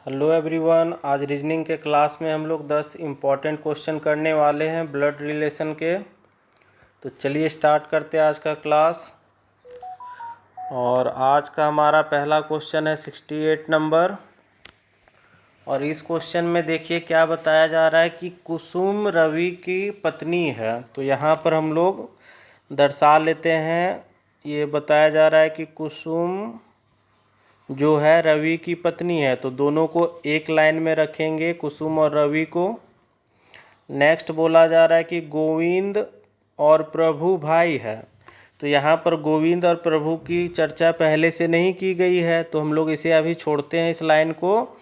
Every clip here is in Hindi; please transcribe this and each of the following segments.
Hello everyone. आज रीजनिंग के क्लास में हम लोग 10 इम्पॉर्टेंट क्वेश्चन करने वाले हैं ब्लड रिलेशन के। तो चलिए स्टार्ट करते हैं आज का क्लास। और आज का हमारा पहला क्वेश्चन है 68 नंबर। और इस क्वेश्चन में देखिए क्या बताया जा रहा है कि कुसुम रवि की पत्नी है। तो यहाँ पर हम लोग दर्शा लेते हैं। ये बताया जा रहा है कि कुसुम जो है रवि की पत्नी है, तो दोनों को एक लाइन में रखेंगे, कुसुम और रवि को। नेक्स्ट बोला जा रहा है कि गोविंद और प्रभु भाई है। तो यहाँ पर गोविंद और प्रभु की चर्चा पहले से नहीं की गई है, तो हम लोग इसे अभी छोड़ते हैं इस लाइन को।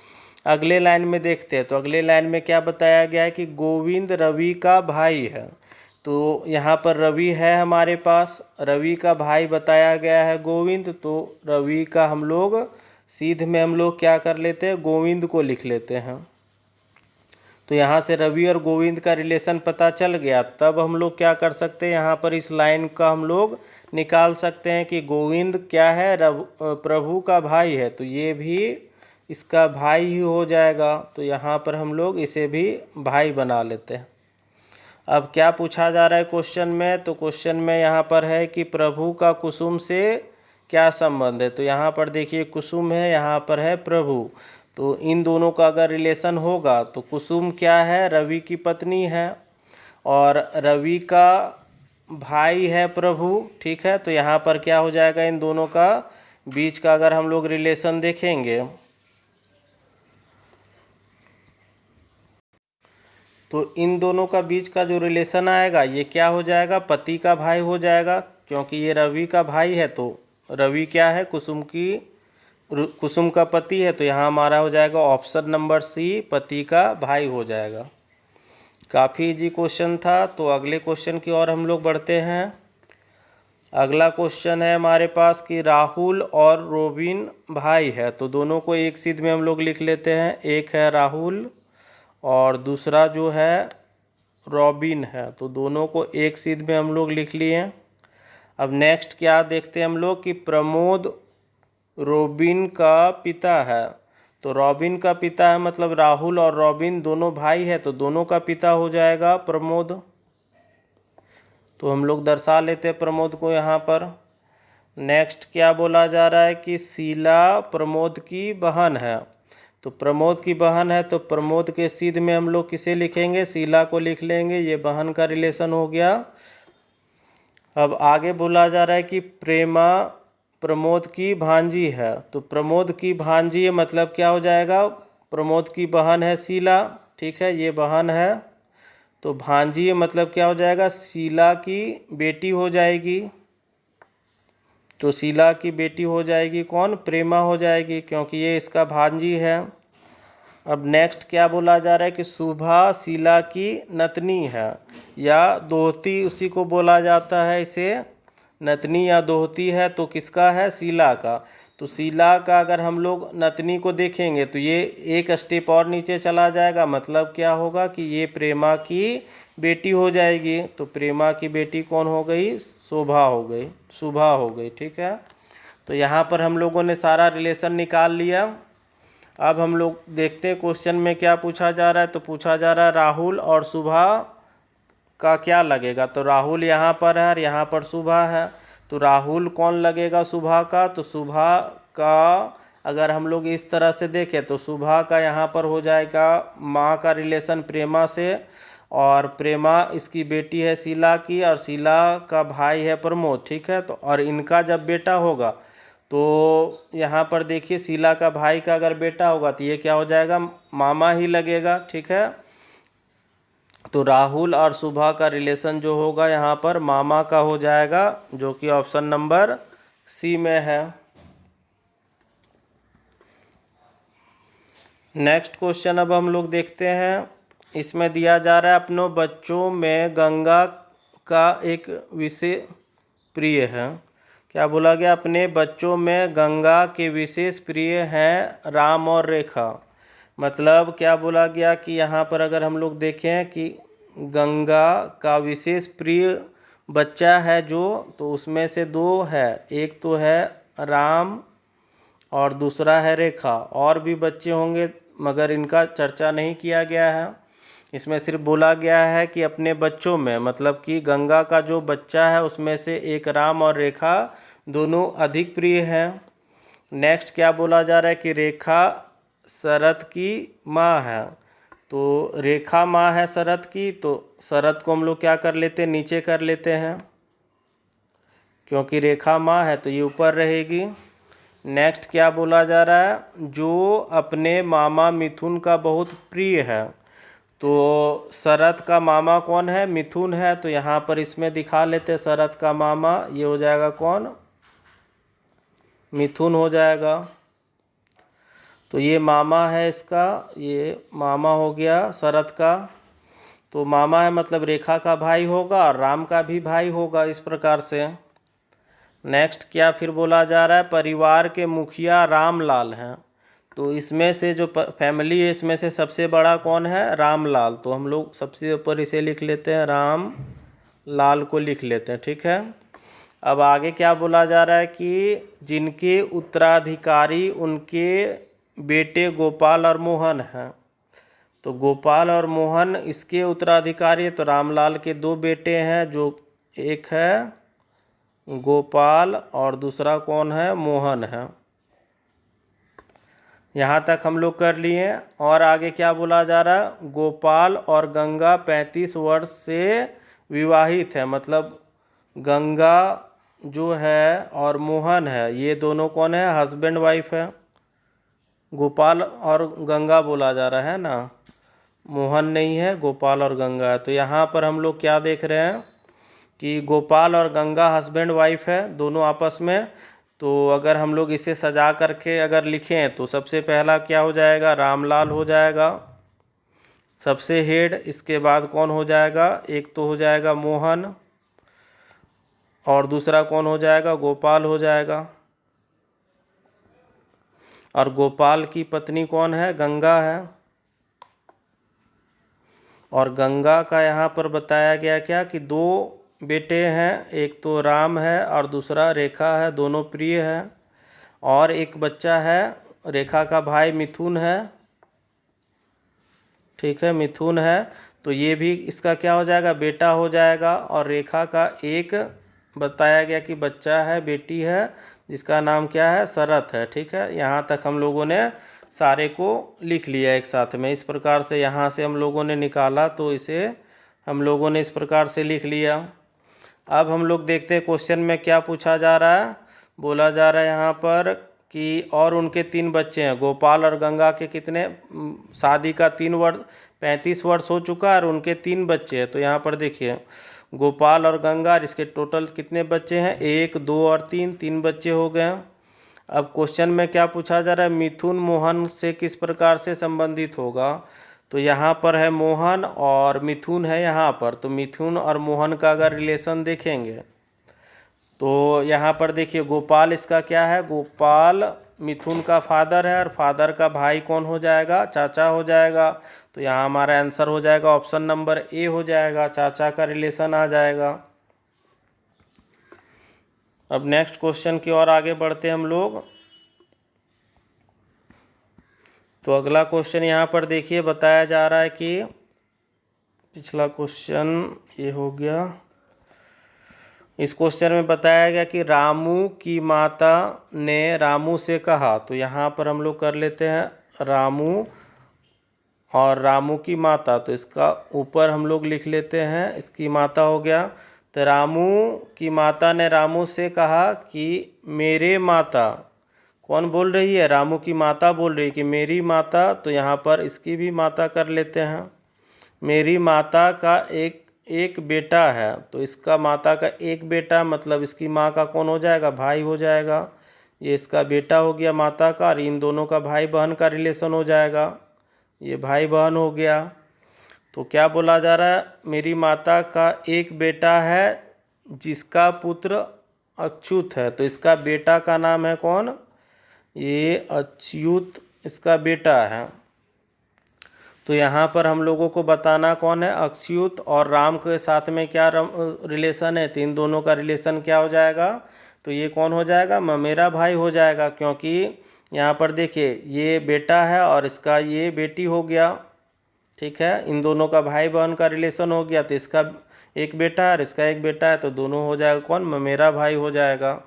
अगले लाइन में देखते हैं। तो अगले लाइन में क्या बताया गया है कि गोविंद रवि का भाई है। तो यहाँ पर रवि है हमारे पास, रवि का भाई बताया गया है गोविंद। तो रवि का हम लोग सीध में हम लोग क्या कर लेते हैं, गोविंद को लिख लेते हैं। तो यहाँ से रवि और गोविंद का रिलेशन पता चल गया। तब हम लोग क्या कर सकते हैं, यहाँ पर इस लाइन का हम लोग निकाल सकते हैं कि गोविंद क्या है, प्रभु का भाई है। तो ये भी इसका भाई ही हो जाएगा। तो यहाँ पर हम लोग इसे भी भाई बना लेते हैं। अब क्या पूछा जा रहा है क्वेश्चन में, तो क्वेश्चन में यहाँ पर है कि प्रभु का कुसुम से क्या संबंध है। तो यहाँ पर देखिए कुसुम है, यहाँ पर है प्रभु। तो इन दोनों का अगर रिलेशन होगा तो कुसुम क्या है, रवि की पत्नी है, और रवि का भाई है प्रभु। ठीक है, तो यहाँ पर क्या हो जाएगा, इन दोनों का बीच का अगर हम लोग रिलेशन देखेंगे तो इन दोनों का बीच का जो रिलेशन आएगा ये क्या हो जाएगा, पति का भाई हो जाएगा। क्योंकि ये रवि का भाई है, तो रवि क्या है, कुसुम का पति है। तो यहाँ हमारा हो जाएगा ऑप्शन नंबर सी, पति का भाई हो जाएगा। काफ़ी इजी क्वेश्चन था। तो अगले क्वेश्चन की ओर हम लोग बढ़ते हैं। अगला क्वेश्चन है हमारे पास कि राहुल और रोबिन भाई है। तो दोनों को एक सीध में हम लोग लिख लेते हैं। एक है राहुल और दूसरा जो है रॉबिन है। तो दोनों को एक सीध में हम लोग लिख लिए। अब नेक्स्ट क्या देखते हैं हम लोग कि प्रमोद रॉबिन का पिता है। तो रॉबिन का पिता है, मतलब राहुल और रॉबिन दोनों भाई है, तो दोनों का पिता हो जाएगा प्रमोद। तो हम लोग दर्शा लेते हैं प्रमोद को यहाँ पर। नेक्स्ट क्या बोला जा रहा है कि शीला प्रमोद की बहन है। तो प्रमोद की बहन है, तो प्रमोद के सीध में हम लोग किसे लिखेंगे, शीला को लिख लेंगे। ये बहन का रिलेशन हो गया। अब आगे बोला जा रहा है कि प्रेमा प्रमोद की भांजी है। तो प्रमोद की भांजी मतलब क्या हो जाएगा, प्रमोद की बहन है शीला। ठीक है, ये बहन है। तो भांजी मतलब क्या हो जाएगा, शीला की बेटी हो जाएगी। तो शीला की बेटी हो जाएगी कौन, प्रेमा हो जाएगी, क्योंकि ये इसका भांजी है। अब नेक्स्ट क्या बोला जा रहा है कि शुभा शीला की नतनी है, या दोहती उसी को बोला जाता है। इसे नतनी या दोहती है, तो किसका है, शीला का। तो शीला का अगर हम लोग नतनी को देखेंगे तो ये एक स्टेप और नीचे चला जाएगा। मतलब क्या होगा कि ये प्रेमा की बेटी हो जाएगी। तो प्रेमा की बेटी कौन हो गई, शोभा हो गई, शुभा हो गई। ठीक है, तो यहाँ पर हम लोगों ने सारा रिलेशन निकाल लिया। अब हम लोग देखते हैं क्वेश्चन में क्या पूछा जा रहा है। तो पूछा जा रहा है राहुल और शुभा का क्या लगेगा। तो राहुल यहाँ पर है और यहाँ पर शुभा है। तो राहुल कौन लगेगा, शुभा का। तो शुभा का अगर हम लोग इस तरह से देखें तो शुभा का यहाँ पर हो जाएगा माँ का रिलेशन प्रेमा से, और प्रेमा इसकी बेटी है शीला की, और शीला का भाई है प्रमोद। ठीक है, तो और इनका जब बेटा होगा तो यहाँ पर देखिए शीला का भाई का अगर बेटा होगा तो ये क्या हो जाएगा, मामा ही लगेगा। ठीक है, तो राहुल और शुभा का रिलेशन जो होगा यहाँ पर मामा का हो जाएगा, जो कि ऑप्शन नंबर सी में है। नेक्स्ट क्वेश्चन अब हम लोग देखते हैं। इसमें दिया जा रहा है अपनों बच्चों में गंगा का एक विषय प्रिय है। क्या बोला गया, अपने बच्चों में गंगा के विशेष प्रिय हैं राम और रेखा। मतलब क्या बोला गया कि यहाँ पर अगर हम लोग देखें कि गंगा का विशेष प्रिय बच्चा है जो, तो उसमें से दो है, एक तो है राम और दूसरा है रेखा। और भी बच्चे होंगे मगर इनका चर्चा नहीं किया गया है। इसमें सिर्फ बोला गया है कि अपने बच्चों में, मतलब कि गंगा का जो बच्चा है उसमें से एक राम और रेखा दोनों अधिक प्रिय है। नेक्स्ट क्या बोला जा रहा है कि रेखा शरद की माँ है। तो रेखा माँ है शरद की, तो शरद को हम लोग क्या कर लेते हैं, नीचे कर लेते हैं, क्योंकि रेखा माँ है तो ये ऊपर रहेगी। नेक्स्ट क्या बोला जा रहा है, जो अपने मामा मिथुन का बहुत प्रिय है। तो शरद का मामा कौन है, मिथुन है, तो यहाँ पर इसमें दिखा लेते हैं शरद का मामा, ये हो जाएगा कौन, मिथुन हो जाएगा। तो ये मामा है इसका, ये मामा हो गया शरद का। तो मामा है मतलब रेखा का भाई होगा और राम का भी भाई होगा, इस प्रकार से। नेक्स्ट क्या फिर बोला जा रहा है, परिवार के मुखिया रामलाल हैं। तो इसमें से जो फैमिली है इसमें से सबसे बड़ा कौन है, रामलाल। तो हम लोग सबसे ऊपर इसे लिख लेते हैं, राम लाल को लिख लेते हैं, ठीक है। अब आगे क्या बोला जा रहा है कि जिनके उत्तराधिकारी उनके बेटे गोपाल और मोहन हैं। तो गोपाल और मोहन इसके उत्तराधिकारी, तो रामलाल के दो बेटे हैं, जो एक है गोपाल और दूसरा कौन है, मोहन है। यहाँ तक हम लोग कर लिए। और आगे क्या बोला जा रहा है, गोपाल और गंगा 35 वर्ष से विवाहित है। मतलब गंगा जो है और मोहन है, ये दोनों कौन है, हस्बैंड वाइफ है। गोपाल और गंगा बोला जा रहा है ना, मोहन नहीं है, गोपाल और गंगा है। तो यहाँ पर हम लोग क्या देख रहे हैं कि गोपाल और गंगा हस्बैंड वाइफ है दोनों आपस में। तो अगर हम लोग इसे सजा करके अगर लिखें तो सबसे पहला क्या हो जाएगा, रामलाल हो जाएगा सबसे हेड। इसके बाद कौन हो जाएगा, एक तो हो जाएगा मोहन और दूसरा कौन हो जाएगा, गोपाल हो जाएगा। और गोपाल की पत्नी कौन है, गंगा है। और गंगा का यहाँ पर बताया गया क्या कि दो बेटे हैं, एक तो राम है और दूसरा रेखा है, दोनों प्रिय है। और एक बच्चा है, रेखा का भाई मिथुन है, ठीक है, मिथुन है। तो ये भी इसका क्या हो जाएगा, बेटा हो जाएगा। और रेखा का एक बताया गया कि बच्चा है, बेटी है, जिसका नाम क्या है, शरत है, ठीक है। यहाँ तक हम लोगों ने सारे को लिख लिया एक साथ में। इस प्रकार से यहाँ से हम लोगों ने निकाला तो इसे हम लोगों ने इस प्रकार से लिख लिया। अब हम लोग देखते हैं क्वेश्चन में क्या पूछा जा रहा है। बोला जा रहा है यहाँ पर कि और उनके 3 बच्चे हैं। गोपाल और गंगा के कितने, शादी का 35 वर्ष हो चुका है और उनके 3 बच्चे हैं। तो यहाँ पर देखिए गोपाल और गंगा, इसके टोटल कितने बच्चे हैं, 1 2 और 3 बच्चे हो गए। अब क्वेश्चन में क्या पूछा जा रहा है, मिथुन मोहन से किस प्रकार से संबंधित होगा। तो यहाँ पर है मोहन और मिथुन है यहाँ पर। तो मिथुन और मोहन का अगर रिलेशन देखेंगे तो यहाँ पर देखिए गोपाल इसका क्या है, गोपाल मिथुन का फादर है और फादर का भाई कौन हो जाएगा, चाचा हो जाएगा। तो यहाँ हमारा आंसर हो जाएगा ऑप्शन नंबर ए हो जाएगा, चाचा का रिलेशन आ जाएगा। अब नेक्स्ट क्वेश्चन की ओर आगे बढ़ते हैं हम लोग। तो अगला क्वेश्चन यहाँ पर देखिए बताया जा रहा है कि पिछला क्वेश्चन ये हो गया। इस क्वेश्चन में बताया गया कि रामू की माता ने रामू से कहा। तो यहाँ पर हम लोग कर लेते हैं रामू और रामू की माता। तो इसका ऊपर हम लोग लिख लेते हैं, इसकी माता हो गया। तो रामू की माता ने रामू से कहा कि मेरे माता, कौन बोल रही है, रामू की माता बोल रही है कि मेरी माता। तो यहाँ पर इसकी भी माता कर लेते हैं। मेरी माता का एक बेटा है। तो इसका माता का एक बेटा मतलब इसकी माँ का कौन हो जाएगा, भाई हो जाएगा। ये इसका बेटा हो गया माता का, और इन दोनों का भाई बहन का रिलेशन हो जाएगा, ये भाई बहन हो गया। तो क्या बोला जा रहा है, मेरी माता का एक बेटा है जिसका पुत्र अच्युत है। तो इसका बेटा का नाम है कौन, ये अच्युत इसका बेटा है। तो यहाँ पर हम लोगों को बताना कौन है, अच्युत और राम के साथ में क्या रिलेशन है, तो इन दोनों का रिलेशन क्या हो जाएगा। तो ये कौन हो जाएगा, मेरा भाई हो जाएगा, क्योंकि यहाँ पर देखिए ये बेटा है और इसका ये बेटी हो गया, ठीक है। इन दोनों का भाई बहन का रिलेशन हो गया, तो इसका एक बेटा है और इसका एक बेटा है, तो दोनों हो जाएगा कौन, ममेरा भाई हो जाएगा।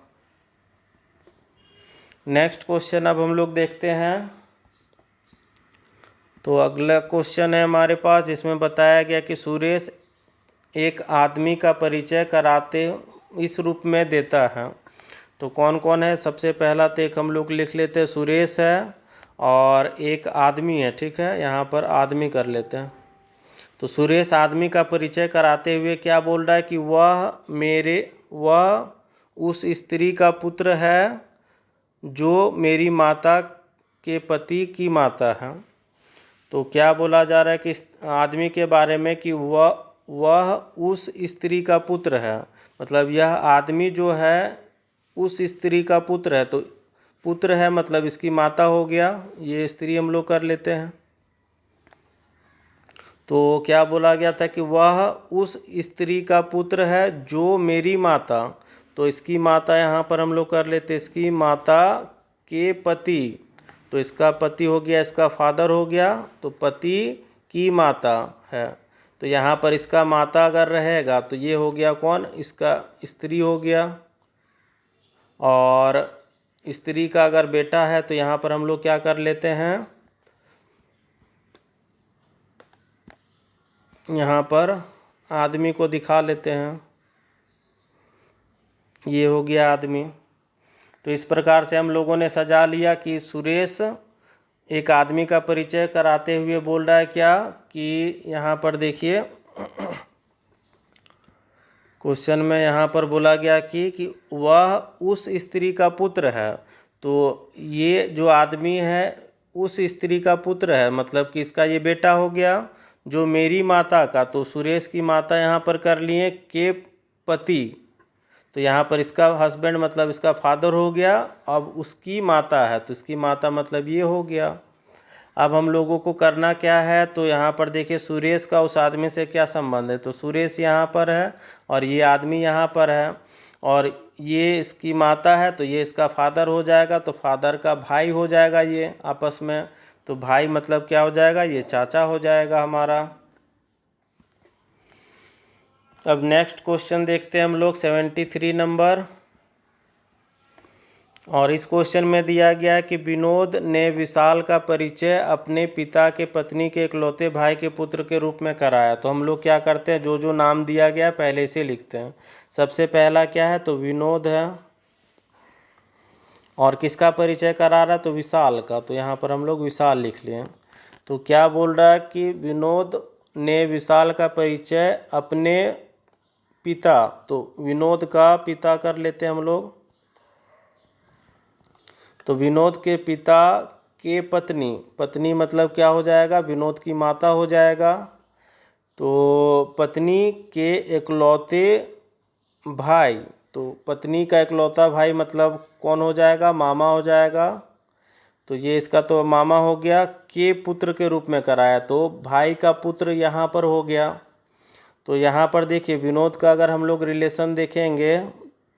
नेक्स्ट क्वेश्चन अब हम लोग देखते हैं। तो अगला क्वेश्चन है हमारे पास, जिसमें बताया गया कि सुरेश एक आदमी का परिचय कराते इस रूप में देता है। तो कौन कौन है, सबसे पहला तो एक हम लोग लिख लेते हैं, सुरेश है और एक आदमी है, ठीक है। यहाँ पर आदमी कर लेते हैं। तो सुरेश आदमी का परिचय कराते हुए क्या बोल रहा है कि वह उस स्त्री का पुत्र है जो मेरी माता के पति की माता है। तो क्या बोला जा रहा है कि इस आदमी के बारे में कि वह उस स्त्री का पुत्र है, मतलब यह आदमी जो है उस स्त्री का पुत्र है। तो पुत्र है मतलब इसकी माता हो गया, ये स्त्री हम लोग कर लेते हैं। तो क्या बोला गया था कि वह उस स्त्री का पुत्र है जो मेरी माता, तो इसकी माता यहाँ पर हम लोग कर लेते, इसकी माता के पति, तो इसका पति हो गया, इसका फादर हो गया, तो पति की माता है। तो यहाँ पर इसका माता अगर रहेगा तो ये हो गया कौन, इसका स्त्री हो गया। और स्त्री का अगर बेटा है तो यहाँ पर हम लोग क्या कर लेते हैं, यहाँ पर आदमी को दिखा लेते हैं, ये हो गया आदमी। तो इस प्रकार से हम लोगों ने सजा लिया कि सुरेश एक आदमी का परिचय कराते हुए बोल रहा है क्या कि यहाँ पर देखिए क्वेश्चन में यहाँ पर बोला गया कि वह उस स्त्री का पुत्र है। तो ये जो आदमी है उस स्त्री का पुत्र है, मतलब कि इसका ये बेटा हो गया जो मेरी माता का, तो सुरेश की माता यहाँ पर कर लिए के पति, तो यहाँ पर इसका हस्बैंड मतलब इसका फादर हो गया। अब उसकी माता है तो इसकी माता मतलब ये हो गया। अब हम लोगों को करना क्या है, तो यहाँ पर देखिए सुरेश का उस आदमी से क्या संबंध है, तो सुरेश यहाँ पर है और ये आदमी यहाँ पर है और ये इसकी माता है, तो ये इसका फादर हो जाएगा, तो फादर का भाई हो जाएगा ये आपस में। तो भाई मतलब क्या हो जाएगा, ये चाचा हो जाएगा हमारा। अब नेक्स्ट क्वेश्चन देखते हैं हम लोग 73 नंबर। और इस क्वेश्चन में दिया गया है कि विनोद ने विशाल का परिचय अपने पिता के पत्नी के इकलौते भाई के पुत्र के रूप में कराया। तो हम लोग क्या करते हैं, जो जो नाम दिया गया पहले से लिखते हैं। सबसे पहला क्या है, तो विनोद है और किसका परिचय करा रहा है, तो विशाल का, तो यहाँ पर हम लोग विशाल लिख लिए। तो क्या बोल रहा है कि विनोद ने विशाल का परिचय अपने पिता, तो विनोद का पिता कर लेते हैं हम लोग, तो विनोद के पिता के पत्नी, पत्नी मतलब क्या हो जाएगा, विनोद की माता हो जाएगा। तो पत्नी के इकलौते भाई, तो पत्नी का इकलौता भाई मतलब कौन हो जाएगा, मामा हो जाएगा। तो ये इसका तो मामा हो गया, के पुत्र के रूप में कराया, तो भाई का पुत्र यहाँ पर हो गया। तो यहाँ पर देखिए विनोद का अगर हम लोग रिलेशन देखेंगे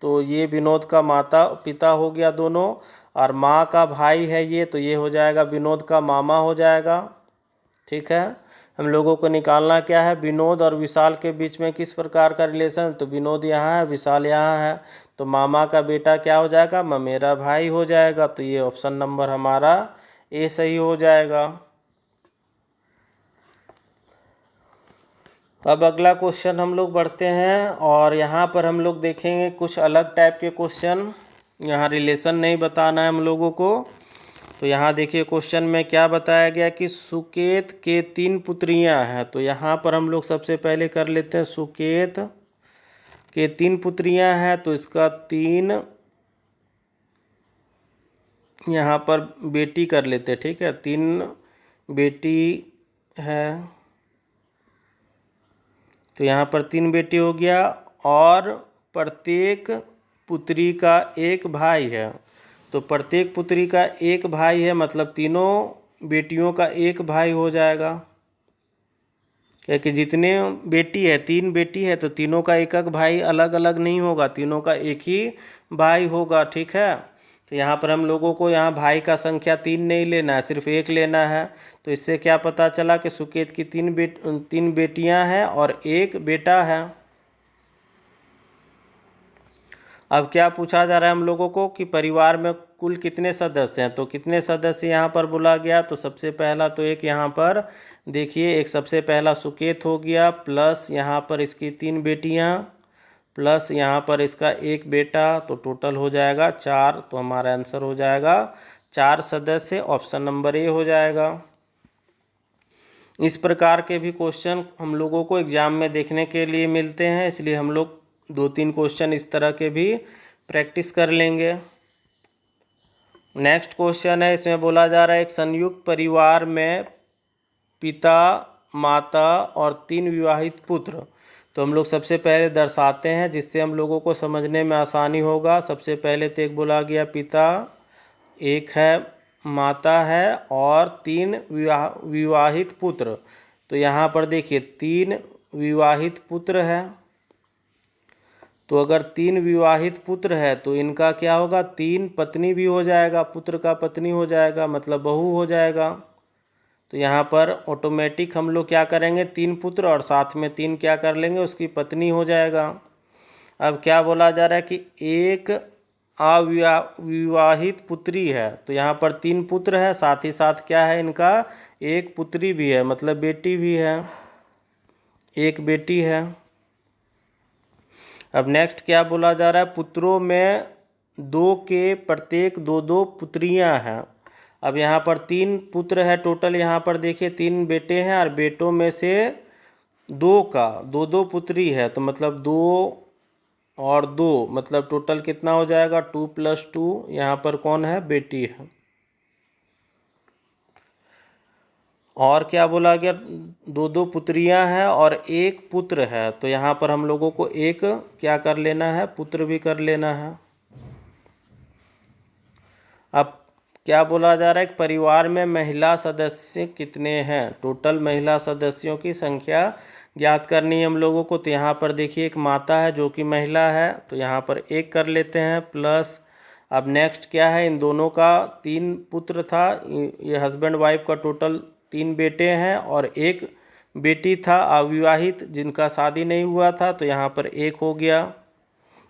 तो ये विनोद का माता पिता हो गया दोनों, और माँ का भाई है ये, तो ये हो जाएगा विनोद का मामा हो जाएगा, ठीक है। हम लोगों को निकालना क्या है, विनोद और विशाल के बीच में किस प्रकार का रिलेशन, तो विनोद यहाँ है विशाल यहाँ है, तो मामा का बेटा क्या हो जाएगा, ममेरा भाई हो जाएगा। तो ये ऑप्शन नंबर हमारा ए सही हो जाएगा। अब अगला क्वेश्चन हम लोग बढ़ते हैं और यहाँ पर हम लोग देखेंगे कुछ अलग टाइप के क्वेश्चन। यहाँ रिलेशन नहीं बताना है हम लोगों को। तो यहाँ देखिए क्वेश्चन में क्या बताया गया कि सुकेत के 3 पुत्रियाँ हैं। तो यहाँ पर हम लोग सबसे पहले कर लेते हैं, सुकेत के 3 पुत्रियाँ हैं, तो इसका 3 यहाँ पर बेटी कर लेते हैं, ठीक है। 3 बेटी है, तो यहाँ पर 3 बेटी हो गया और प्रत्येक पुत्री का एक भाई है। तो प्रत्येक पुत्री का एक भाई है मतलब तीनों बेटियों का एक भाई हो जाएगा, क्योंकि जितने बेटी है 3 बेटी है तो तीनों का एक एक भाई अलग अलग नहीं होगा, तीनों का एक ही भाई होगा, ठीक है। तो यहाँ पर हम लोगों को यहाँ भाई का संख्या 3 नहीं लेना है, सिर्फ 1 लेना है। तो इससे क्या पता चला कि सुकेत की 3 बेटियाँ हैं और 1 बेटा है। अब क्या पूछा जा रहा है हम लोगों को कि परिवार में कुल कितने सदस्य हैं। तो कितने सदस्य यहाँ पर बोला गया, तो सबसे पहला तो एक यहाँ पर देखिए, एक सबसे पहला सुकेत हो गया, प्लस यहाँ पर इसकी 3 बेटियाँ, प्लस यहाँ पर इसका 1 बेटा, तो टोटल हो जाएगा 4। तो हमारा आंसर हो जाएगा 4 सदस्य, ऑप्शन नंबर ए हो जाएगा। इस प्रकार के भी क्वेश्चन हम लोगों को एग्जाम में देखने के लिए मिलते हैं, इसलिए हम लोग 2-3 क्वेश्चन इस तरह के भी प्रैक्टिस कर लेंगे। नेक्स्ट क्वेश्चन है, इसमें बोला जा रहा है एक संयुक्त परिवार में पिता, माता और 3 विवाहित पुत्र। तो हम लोग सबसे पहले दर्शाते हैं जिससे हम लोगों को समझने में आसानी होगा। सबसे पहले तो एक बोला गया पिता, एक है माता है और 3 विवाहित पुत्र। तो यहाँ पर देखिए 3 विवाहित पुत्र है। तो अगर 3 विवाहित पुत्र है तो इनका क्या होगा, 3 पत्नी भी हो जाएगा, पुत्र का पत्नी हो जाएगा, मतलब बहू हो जाएगा। तो यहाँ पर ऑटोमेटिक हम लोग क्या करेंगे, 3 पुत्र और साथ में 3 क्या कर लेंगे, उसकी पत्नी हो जाएगा। अब क्या बोला जा रहा है कि एक अविवाहित पुत्री है। तो यहाँ पर 3 पुत्र है, साथ ही साथ क्या है इनका, एक पुत्री भी है, मतलब बेटी भी है, एक बेटी है। अब नेक्स्ट क्या बोला जा रहा है, पुत्रों में 2 के प्रत्येक 2-2 पुत्रियां हैं। अब यहाँ पर 3 पुत्र है टोटल, यहाँ पर देखिए 3 बेटे हैं और बेटों में से 2 का 2-2 पुत्री है। तो मतलब 2 और 2 मतलब टोटल कितना हो जाएगा, 2 + 2। यहाँ पर कौन है, बेटी है। और क्या बोला गया, 2-2 पुत्रियां हैं और 1 पुत्र है। तो यहाँ पर हम लोगों को एक क्या कर लेना है, पुत्र भी कर लेना है। अब क्या बोला जा रहा है, परिवार में महिला सदस्य कितने हैं। टोटल महिला सदस्यों की संख्या ज्ञात करनी है हम लोगों को। तो यहाँ पर देखिए एक माता है जो कि महिला है, तो यहाँ पर 1 कर लेते हैं, प्लस अब नेक्स्ट क्या है, इन दोनों का 3 पुत्र था, ये हस्बैंड वाइफ का टोटल 3 बेटे हैं और 1 बेटी था अविवाहित जिनका शादी नहीं हुआ था। तो यहाँ पर 1 हो गया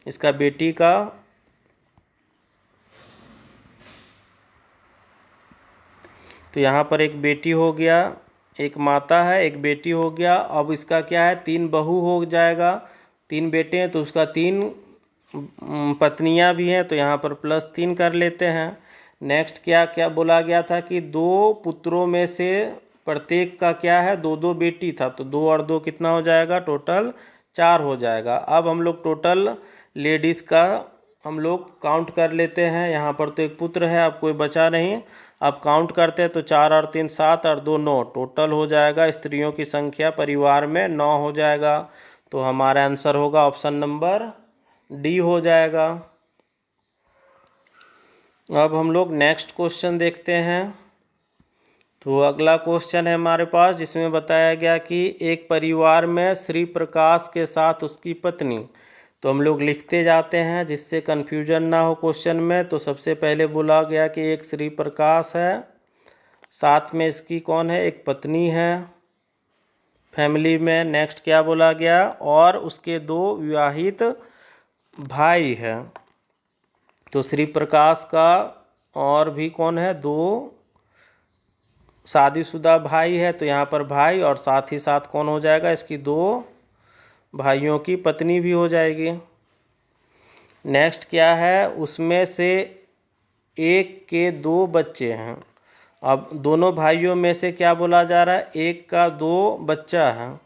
इसका बेटी का। तो यहाँ पर एक बेटी हो गया, एक माता है, एक बेटी हो गया। अब इसका क्या है, 3 बहू हो जाएगा, 3 बेटे हैं तो उसका 3 पत्नियां भी हैं। तो यहाँ पर +3 कर लेते हैं। नेक्स्ट क्या क्या बोला गया था कि 2 पुत्रों में से प्रत्येक का क्या है, 2-2 बेटी था। तो 2 और 2 कितना हो जाएगा, टोटल 4 हो जाएगा। अब हम लोग टोटल लेडीज़ का हम लोग काउंट कर लेते हैं। यहाँ पर तो एक पुत्र है, अब कोई बचा नहीं। अब काउंट करते हैं तो 4 और 3 7 और 2 9, टोटल हो जाएगा स्त्रियों की संख्या परिवार में 9 हो जाएगा। तो हमारा आंसर होगा ऑप्शन नंबर डी हो जाएगा। अब हम लोग नेक्स्ट क्वेश्चन देखते हैं। तो अगला क्वेश्चन है हमारे पास जिसमें बताया गया कि एक परिवार में श्री प्रकाश के साथ उसकी पत्नी। तो हम लोग लिखते जाते हैं जिससे कन्फ्यूजन ना हो क्वेश्चन में। तो सबसे पहले बोला गया कि एक श्री प्रकाश है, साथ में इसकी कौन है, एक पत्नी है फैमिली में। नेक्स्ट क्या बोला गया, और उसके 2 विवाहित भाई है। तो श्री प्रकाश का और भी कौन है, 2 शादीशुदा भाई है। तो यहाँ पर भाई और साथ ही साथ कौन हो जाएगा, इसकी 2 भाइयों की पत्नी भी हो जाएगी। नेक्स्ट क्या है, उसमें से एक के 2 बच्चे हैं। अब दोनों भाइयों में से क्या बोला जा रहा है, एक का 2 बच्चा है,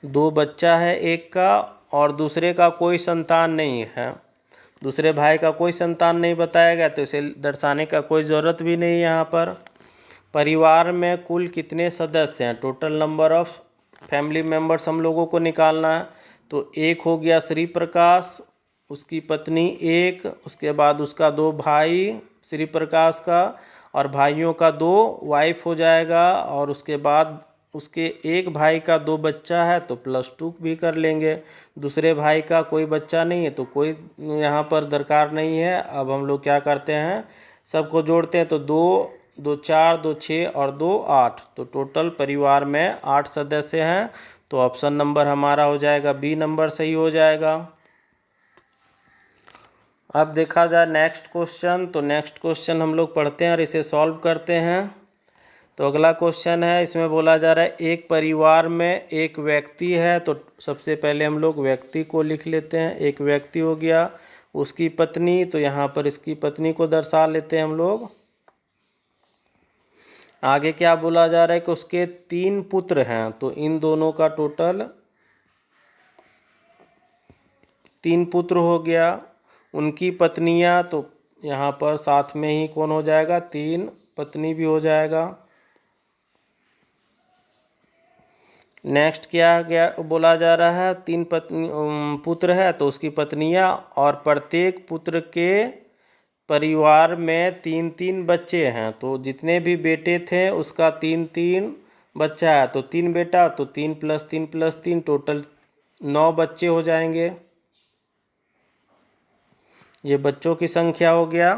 2 बच्चा है एक का, और दूसरे का कोई संतान नहीं है। दूसरे भाई का कोई संतान नहीं बताया गया, तो इसे दर्शाने का कोई ज़रूरत भी नहीं है। यहाँ पर परिवार में कुल कितने सदस्य हैं, total number of family members हम लोगों को निकालना है। तो 1 हो गया श्री प्रकाश, उसकी पत्नी 1, उसके बाद उसका 2 भाई श्री प्रकाश का, और भाइयों का 2 वाइफ हो जाएगा, और उसके बाद उसके एक भाई का 2 बच्चा है तो +2 भी कर लेंगे। दूसरे भाई का कोई बच्चा नहीं है तो कोई यहाँ पर दरकार नहीं है। अब हम लोग क्या करते हैं, सबको जोड़ते हैं तो 2 2 4 2 6 और 2 8, तो टोटल परिवार में 8 सदस्य हैं। तो ऑप्शन नंबर हमारा हो जाएगा बी नंबर सही हो जाएगा। अब देखा जाए नेक्स्ट क्वेश्चन, तो नेक्स्ट क्वेश्चन हम लोग पढ़ते हैं और इसे सॉल्व करते हैं। तो अगला क्वेश्चन है, इसमें बोला जा रहा है एक परिवार में एक व्यक्ति है। तो सबसे पहले हम लोग व्यक्ति को लिख लेते हैं। एक व्यक्ति हो गया, उसकी पत्नी, तो यहाँ पर इसकी पत्नी को दर्शा लेते हैं हम लोग। आगे क्या बोला जा रहा है कि उसके 3 पुत्र हैं, तो इन दोनों का टोटल 3 पुत्र हो गया। उनकी पत्नियां, तो यहाँ पर साथ में ही कौन हो जाएगा, 3 पत्नी भी हो जाएगा। नेक्स्ट क्या गया बोला जा रहा है, 3 पुत्र है तो उसकी पत्नियां, और प्रत्येक पुत्र के परिवार में 3 बच्चे हैं। तो जितने भी बेटे थे उसका 3 बच्चा है, तो 3 बेटा, तो 3 + 3 + 3 टोटल 9 बच्चे हो जाएंगे। ये बच्चों की संख्या हो गया।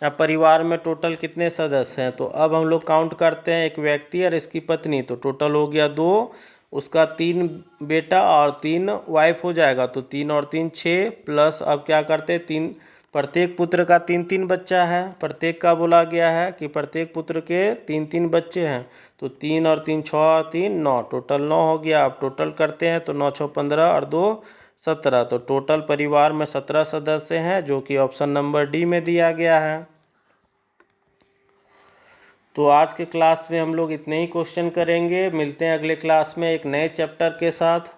अब परिवार में टोटल कितने सदस्य हैं, तो अब हम लोग काउंट करते हैं, एक व्यक्ति और इसकी पत्नी, तो टोटल हो गया 2, उसका 3 बेटा और 3 वाइफ हो जाएगा, तो 3 और 3 6, प्लस अब क्या करते हैं, 3 प्रत्येक पुत्र का 3 बच्चा है। प्रत्येक का बोला गया है कि प्रत्येक पुत्र के 3 बच्चे हैं, तो 3 और 3 6 और 3 9, टोटल 9 हो गया। अब टोटल करते हैं तो 9 6 15 और 2 17, तो टोटल परिवार में 17 सदस्य हैं, जो कि ऑप्शन नंबर डी में दिया गया है। तो आज के क्लास में हम लोग इतने ही क्वेश्चन करेंगे। मिलते हैं अगले क्लास में एक नए चैप्टर के साथ।